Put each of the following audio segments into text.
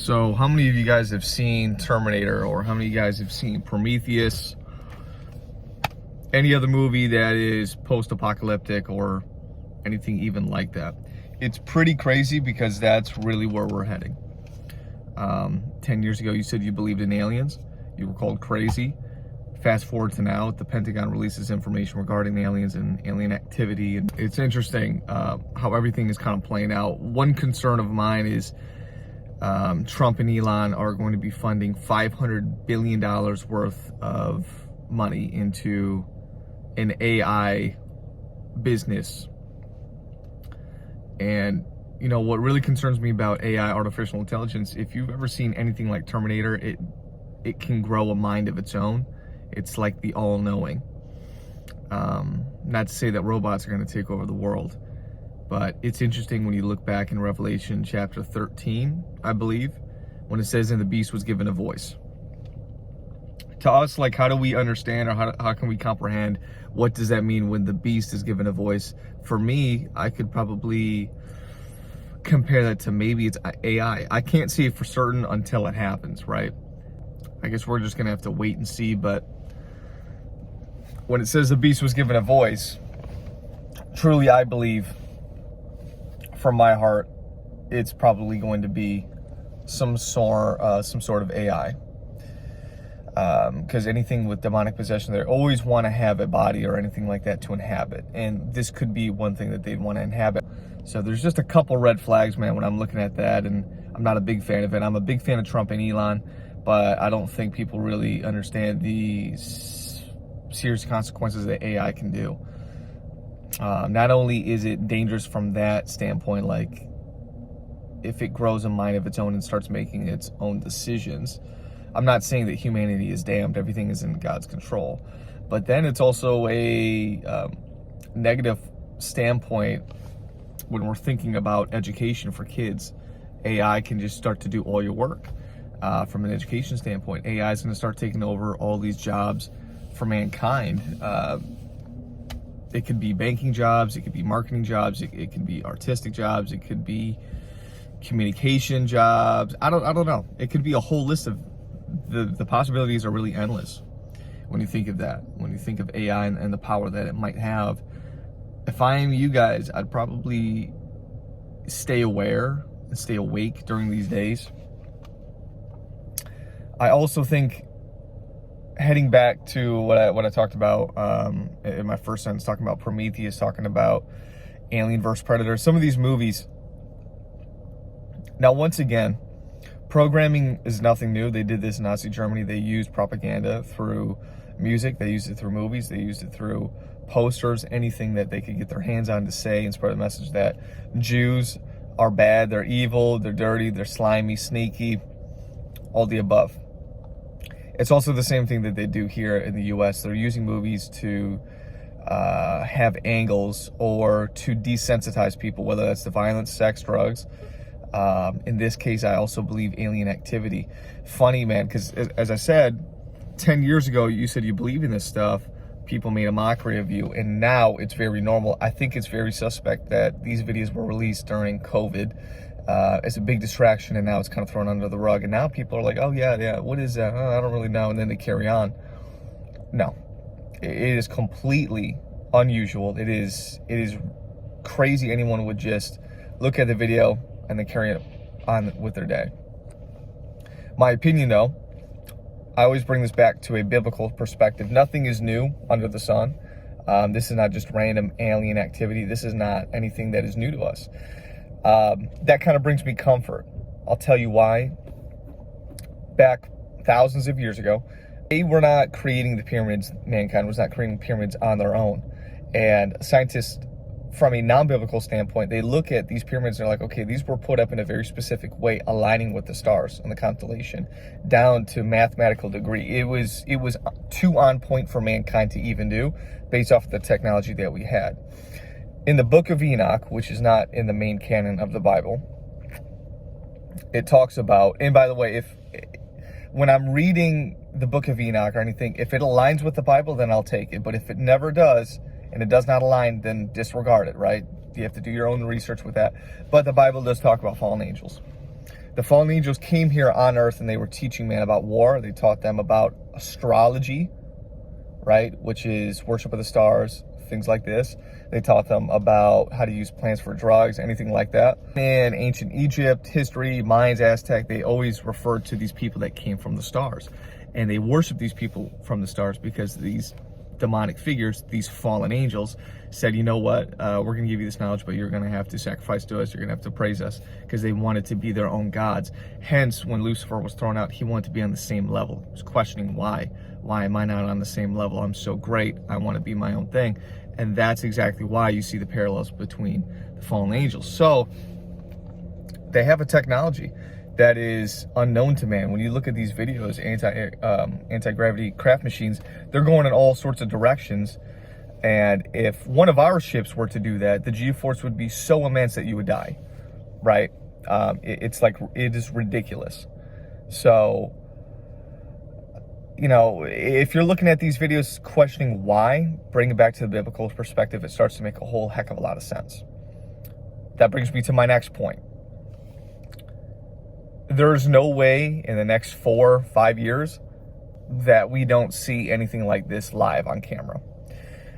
So how many of you guys have seen Terminator, or how many of you guys have seen Prometheus? Any other movie that is post-apocalyptic or anything even like that? It's pretty crazy because that's really where we're heading. 10 years ago, you said you believed in aliens. You were called crazy. Fast forward to now, the Pentagon releases information regarding aliens and alien activity. And it's interesting how everything is kind of playing out. One concern of mine is Trump and Elon are going to be funding $500 billion worth of money into an AI business. And you know what really concerns me about AI, artificial intelligence, if you've ever seen anything like Terminator, it can grow a mind of its own. It's like the all-knowing. Not to say that robots are going to take over the world, but it's interesting when you look back in Revelation chapter 13, I believe, when it says, and the beast was given a voice. To us, like, how do we understand, or how can we comprehend what does that mean when the beast is given a voice? For me, I could probably compare that to maybe it's AI. I can't see it for certain until it happens, right? I guess we're just gonna have to wait and see. But when it says the beast was given a voice, truly I believe from my heart it's probably going to be some sort of AI. Because anything with demonic possession, they always want to have a body or anything like that to inhabit, and this could be one thing that they'd want to inhabit. So there's just a couple red flags, man, when I'm looking at that, and I'm not a big fan of it. I'm a big fan of Trump and Elon, but I don't think people really understand the serious consequences that AI can do. Not only is it dangerous from that standpoint, like if it grows a mind of its own and starts making its own decisions. I'm not saying that humanity is damned, everything is in God's control. But then it's also a negative standpoint when we're thinking about education for kids. AI can just start to do all your work. From an education standpoint, AI is going to start taking over all these jobs for mankind. It could be banking jobs, it could be marketing jobs, it could be artistic jobs, it could be communication jobs. I don't know. It could be a whole list of the possibilities are really endless when you think of that. When you think of AI and the power that it might have. If I am you guys, I'd probably stay aware and stay awake during these days. I also think, heading back to what I talked about in my first sentence, talking about Prometheus, talking about Alien vs. Predator, some of these movies. Now, once again, programming is nothing new. They did this in Nazi Germany. They used propaganda through music. They used it through movies. They used it through posters, anything that they could get their hands on to say and spread a message that Jews are bad, they're evil, they're dirty, they're slimy, sneaky, all the above. It's also the same thing that they do here in the US. They're using movies to have angles or to desensitize people, whether that's the violence, sex, drugs. In this case, I also believe alien activity. Funny, man, because as I said, 10 years ago, you said you believe in this stuff. People made a mockery of you, and now it's very normal. I think it's very suspect that these videos were released during COVID as a big distraction, and now it's kind of thrown under the rug. And now people are like, oh, yeah, what is that? Oh, I don't really know. And then they carry on. No, it is completely unusual. It is crazy anyone would just look at the video and then carry it on with their day. My opinion, though, I always bring this back to a biblical perspective. Nothing is new under the sun. This is not just random alien activity. This is not anything that is new to us. That kind of brings me comfort. I'll tell you why. Back thousands of years ago, they were not creating the pyramids. Mankind was not creating pyramids on their own. And scientists, from a non-biblical standpoint, they look at these pyramids and they're like, okay, these were put up in a very specific way, aligning with the stars and the constellation down to mathematical degree. It was too on point for mankind to even do based off of the technology that we had. In the book of Enoch, which is not in the main canon of the Bible, it talks about, and by the way, when I'm reading the book of Enoch or anything, if it aligns with the Bible, then I'll take it. But if it never does, and it does not align, then disregard it, right? You have to do your own research with that. But the Bible does talk about fallen angels. The fallen angels came here on earth and they were teaching man about war. They taught them about astrology, right? Which is worship of the stars, things like this. They taught them about how to use plants for drugs, anything like that. In ancient Egypt, history, Mayans, Aztec, they always referred to these people that came from the stars. And they worshiped these people from the stars because these demonic figures, these fallen angels, said, you know what, we're going to give you this knowledge, but you're going to have to sacrifice to us, you're going to have to praise us, because they wanted to be their own gods. Hence, when Lucifer was thrown out, he wanted to be on the same level. He was questioning why. Why am I not on the same level? I'm so great, I want to be my own thing. And that's exactly why you see the parallels between the fallen angels. So, they have a technology that is unknown to man. When you look at these videos, anti-gravity craft machines, they're going in all sorts of directions. And if one of our ships were to do that, the G-force would be so immense that you would die, right? It is ridiculous. So, you know, if you're looking at these videos questioning why, bring it back to the biblical perspective, it starts to make a whole heck of a lot of sense. That brings me to my next point. There's no way in the next 4 or 5 years that we don't see anything like this live on camera.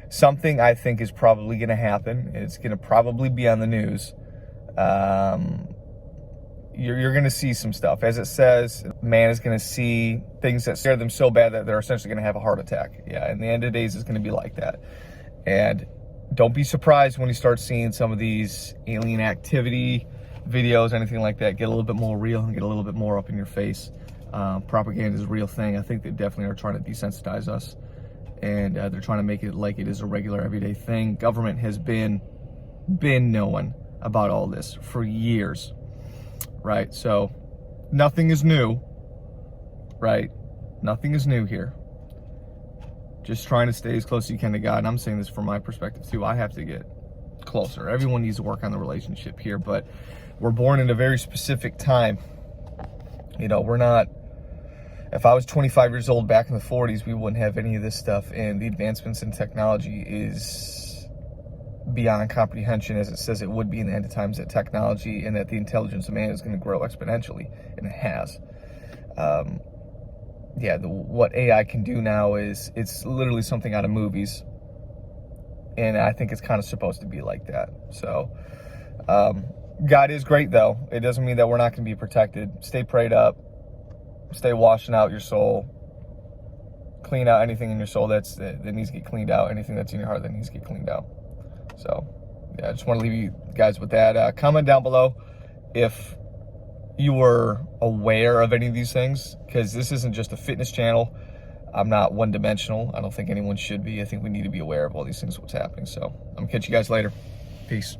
Something I think is probably going to happen. It's going to probably be on the news. You're going to see some stuff. As it says, man is going to see things that scare them so bad that they're essentially going to have a heart attack. Yeah, in the end of days, it's going to be like that. And don't be surprised when you start seeing some of these alien activity videos, anything like that, get a little bit more real and get a little bit more up in your face. Propaganda is a real thing. I think they definitely are trying to desensitize us, and they're trying to make it like it is a regular everyday thing. Government has been knowing about all this for years, right? So nothing is new, right? Nothing is new here. Just trying to stay as close as you can to God. And I'm saying this from my perspective too. I have to get closer. Everyone needs to work on the relationship here, but we're born in a very specific time. You know, we're not, if I was 25 years old back in the 40s, we wouldn't have any of this stuff, and the advancements in technology is beyond comprehension, as it says it would be in the end of times, that technology and that the intelligence of man is going to grow exponentially, and it has. What AI can do now is, it's literally something out of movies, and I think it's kind of supposed to be like that. So, God is great, though. It doesn't mean that we're not going to be protected. Stay prayed up. Stay washing out your soul. Clean out anything in your soul that needs to get cleaned out. Anything that's in your heart that needs to get cleaned out. So, yeah, I just want to leave you guys with that. Comment down below if you were aware of any of these things, because this isn't just a fitness channel. I'm not one-dimensional. I don't think anyone should be. I think we need to be aware of all these things, what's happening. So, I'm going to catch you guys later. Peace.